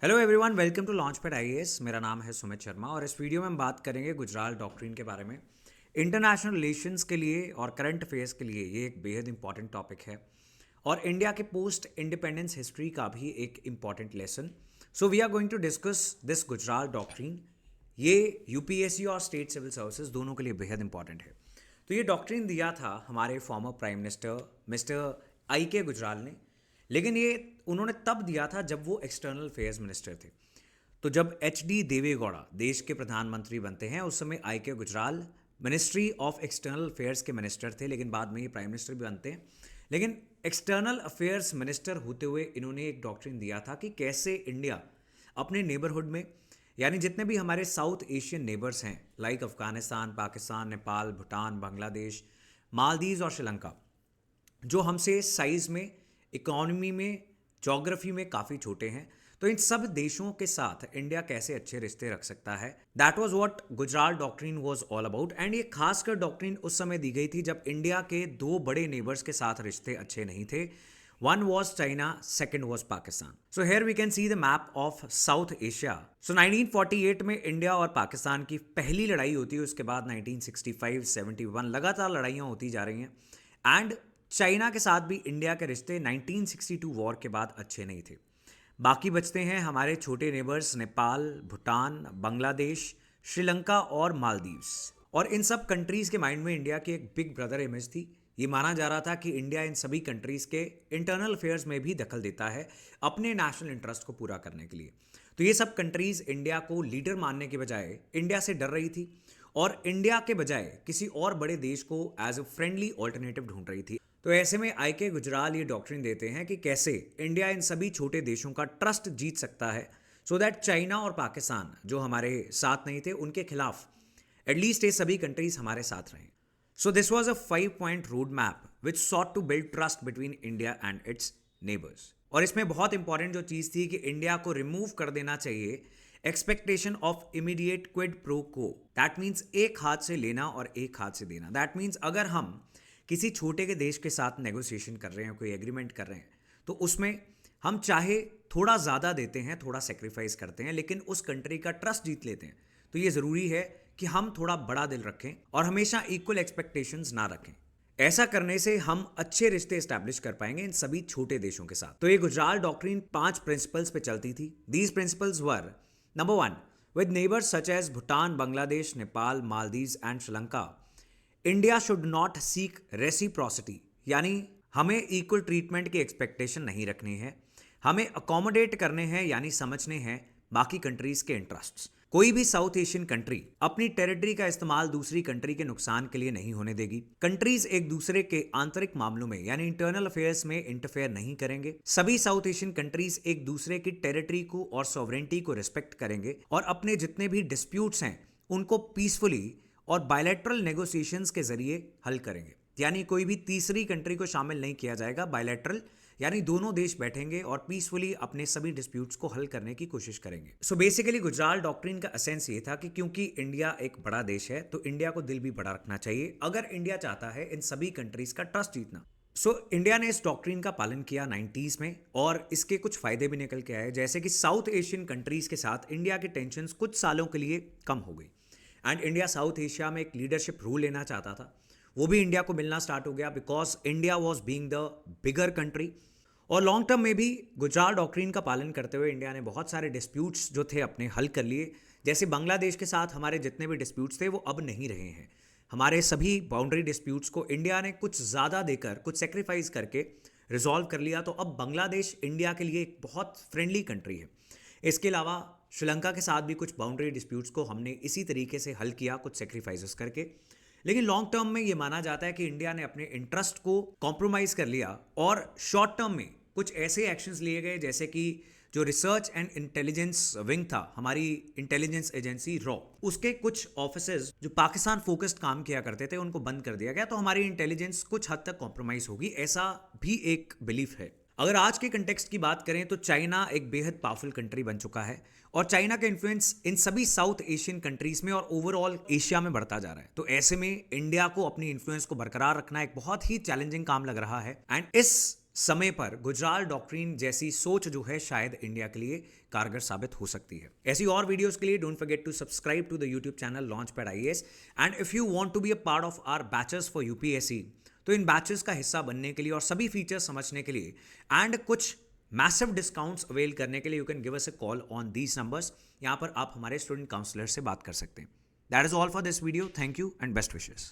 Hello everyone, welcome to Launchpad IAS. मेरा नाम है सुमित शर्मा और इस वीडियो में हम बात करेंगे गुजराल डॉक्ट्रिन के बारे में। इंटरनेशनल रिलेशंस के लिए और करंट अफेयर्स के लिए ये एक बेहद इंपॉर्टेंट टॉपिक है और इंडिया के पोस्ट इंडिपेंडेंस हिस्ट्री का भी एक important lesson. So we are going to discuss this Gujral doctrine. ये यूपीएससी और स्टेट सिविल सर्विसेज दोनों के लिए बेहद इंपॉर्टेंट है। तो ये डॉक्ट्रिन दिया था हमारे former prime minister mister I के गुजराल ने, लेकिन ये उन्होंने तब दिया था जब वो एक्सटर्नल अफेयर्स मिनिस्टर थे। तो जब एच डी देवेगौड़ा देश के प्रधानमंत्री बनते हैं उस समय आई के Gujral ministry of external affairs के मिनिस्टर थे, लेकिन बाद में ये प्राइम मिनिस्टर भी बनते हैं। लेकिन एक्सटर्नल अफेयर्स मिनिस्टर होते हुए इन्होंने एक डॉक्ट्रिन दिया था कि कैसे इंडिया अपने नेबरहुड में, यानी जितने भी हमारे साउथ एशियन नेबर्स हैं लाइक अफगानिस्तान, पाकिस्तान, नेपाल, भूटान, बांग्लादेश, मालदीव और श्रीलंका, जो हमसे साइज़ में, इकोनॉमी में, जोग्राफी में काफ़ी छोटे हैं, तो इन सब देशों के साथ इंडिया कैसे अच्छे रिश्ते रख सकता है। That was what Gujral doctrine was all about. And ये खासकर डॉक्ट्रिन उस समय दी गई थी जब इंडिया के दो बड़े नेबर्स के साथ रिश्ते अच्छे नहीं थे। One was China, second was Pakistan. So here we can see the map of South Asia. So 1948 में इंडिया और पाकिस्तान की पहली लड़ाई होती है, उसके बाद 1965, 71 लगातार लड़ाइयाँ होती जा रही हैं। एंड चाइना के साथ भी इंडिया के रिश्ते 1962 वॉर के बाद अच्छे नहीं थे। बाकी बचते हैं हमारे छोटे नेबर्स नेपाल, भूटान, बांग्लादेश, श्रीलंका और मालदीव्स। और इन सब कंट्रीज़ के माइंड में इंडिया की एक बिग ब्रदर इमेज थी। ये माना जा रहा था कि इंडिया इन सभी कंट्रीज़ के इंटरनल अफेयर्स में भी दखल देता है अपने नेशनल इंटरेस्ट को पूरा करने के लिए। तो ये सब कंट्रीज़ इंडिया को लीडर मानने के बजाय इंडिया से डर रही थी और इंडिया के बजाय किसी और बड़े देश को एज अ फ्रेंडली ऑल्टरनेटिव ढूंढ रही थी। तो ऐसे में आई के गुजराल ये डॉक्ट्रिन देते हैं कि कैसे इंडिया इन सभी छोटे देशों का ट्रस्ट जीत सकता है, सो दैट चाइना और पाकिस्तान जो हमारे साथ नहीं थे उनके खिलाफ एटलीस्ट ये सभी कंट्रीज हमारे साथ रहें। So this was a 5 point road map which sought to build trust between India and its neighbours. और इसमें बहुत इंपॉर्टेंट जो चीज़ थी कि इंडिया को रिमूव कर देना चाहिए expectation of immediate quid pro को। दैट मीन्स एक हाथ से लेना और एक हाथ से देना। दैट मीन्स अगर हम किसी छोटे के देश के साथ नेगोशिएशन कर रहे हैं, कोई एग्रीमेंट कर रहे हैं, तो उसमें हम चाहे थोड़ा ज़्यादा देते हैं, थोड़ा सेक्रीफाइस करते हैं, लेकिन उस कंट्री का ट्रस्ट जीत लेते हैं। तो ये ज़रूरी है कि हम थोड़ा बड़ा दिल रखें और हमेशा इक्वल एक्सपेक्टेशंस ना रखें। ऐसा करने से हम अच्छे रिश्ते इस्टेब्लिश कर पाएंगे इन सभी छोटे देशों के साथ। तो ये गुजराल डॉक्ट्रिन 5 प्रिंसिपल्स पे चलती थी। These principles were: number 1, with neighbours such as Bhutan, Bangladesh, Nepal, Maldives and Sri Lanka, India should not seek reciprocity, यानी हमें इक्वल ट्रीटमेंट की एक्सपेक्टेशन नहीं रखनी है, हमें अकोमोडेट करने हैं यानी समझने हैं बाकी कंट्रीज के इंटरेस्ट्स। कोई भी साउथ एशियन कंट्री अपनी टेरिटरी का इस्तेमाल दूसरी कंट्री के नुकसान के लिए नहीं होने देगी। कंट्रीज एक दूसरे के आंतरिक मामलों में यानी इंटरनल अफेयर्स में इंटरफेयर नहीं करेंगे। सभी साउथ एशियन कंट्रीज एक दूसरे की टेरिटरी को और सॉवरेंटी को रिस्पेक्ट करेंगे और अपने जितने भी डिस्प्यूट्स हैं उनको पीसफुली और बायलैटरल नेगोशिएशंस के जरिए हल करेंगे। यानी कोई भी तीसरी कंट्री को शामिल नहीं किया जाएगा। बायलैटरल यानी दोनों देश बैठेंगे और पीसफुली अपने सभी डिस्प्यूट्स को हल करने की कोशिश करेंगे। सो बेसिकली गुजराल डॉक्ट्रिन का एसेंस ये था कि क्योंकि इंडिया एक बड़ा देश है तो इंडिया को दिल भी बड़ा रखना चाहिए अगर इंडिया चाहता है इन सभी कंट्रीज का ट्रस्ट जीतना। सो इंडिया ने इस डॉक्ट्रिन का पालन किया 90s में और इसके कुछ फायदे भी निकल के आए, जैसे कि साउथ एशियन कंट्रीज के साथ इंडिया की टेंशंस कुछ सालों के लिए कम हो गई एंड इंडिया साउथ एशिया में एक लीडरशिप रोल लेना चाहता था। वो भी इंडिया को मिलना स्टार्ट हो गया because India was being the bigger country. और लॉन्ग टर्म में भी गुजराल डॉक्ट्रिन का पालन करते हुए इंडिया ने बहुत सारे डिस्प्यूट्स जो थे अपने हल कर लिए। जैसे बांग्लादेश के साथ हमारे जितने भी डिस्प्यूट्स थे वो अब नहीं रहे हैं। हमारे सभी बाउंड्री डिस्प्यूट्स को इंडिया ने कुछ ज़्यादा देकर, कुछ सेक्रीफाइस करके रिजॉल्व कर लिया। तो अब बांग्लादेश इंडिया के लिए एक बहुत फ्रेंडली कंट्री है। इसके अलावा श्रीलंका के साथ भी कुछ बाउंड्री डिस्प्यूट्स को हमने इसी तरीके से हल किया, कुछ सेक्रीफाइसेस करके। लेकिन लॉन्ग टर्म में ये माना जाता है कि इंडिया ने अपने इंटरेस्ट को कॉम्प्रोमाइज़ कर लिया और शॉर्ट टर्म में कुछ ऐसे एक्शंस लिए गए जैसे कि जो रिसर्च एंड इंटेलिजेंस विंग था, हमारी इंटेलिजेंस एजेंसी रॉ, उसके कुछ ऑफिसर्स जो पाकिस्तान फोकस्ड काम किया करते थे उनको बंद कर दिया गया। तो हमारी इंटेलिजेंस कुछ हद तक कॉम्प्रोमाइज़ होगी, ऐसा भी एक बिलीफ है। अगर आज के कंटेक्स्ट की बात करें तो चाइना एक बेहद पावरफुल कंट्री बन चुका है और चाइना का इन्फ्लुएंस इन सभी साउथ एशियन कंट्रीज में और ओवरऑल एशिया में बढ़ता जा रहा है। तो ऐसे में इंडिया को अपनी इन्फ्लुएंस को बरकरार रखना एक बहुत ही चैलेंजिंग काम लग रहा है। एंड इस समय पर गुजराल डॉक्ट्रिन जैसी सोच जो है शायद इंडिया के लिए कारगर साबित हो सकती है। ऐसी और वीडियोस के लिए don't forget to subscribe to the YouTube channel Launchpad IAS. And if you want to be a part of our batches for UPSC, तो इन बैचेस का हिस्सा बनने के लिए और सभी फीचर्स समझने के लिए एंड कुछ मैसिव डिस्काउंट्स अवेल करने के लिए you can give us a call on these numbers. यहाँ पर आप हमारे स्टूडेंट काउंसलर से बात कर सकते हैं। That is all for this video. Thank you and best wishes.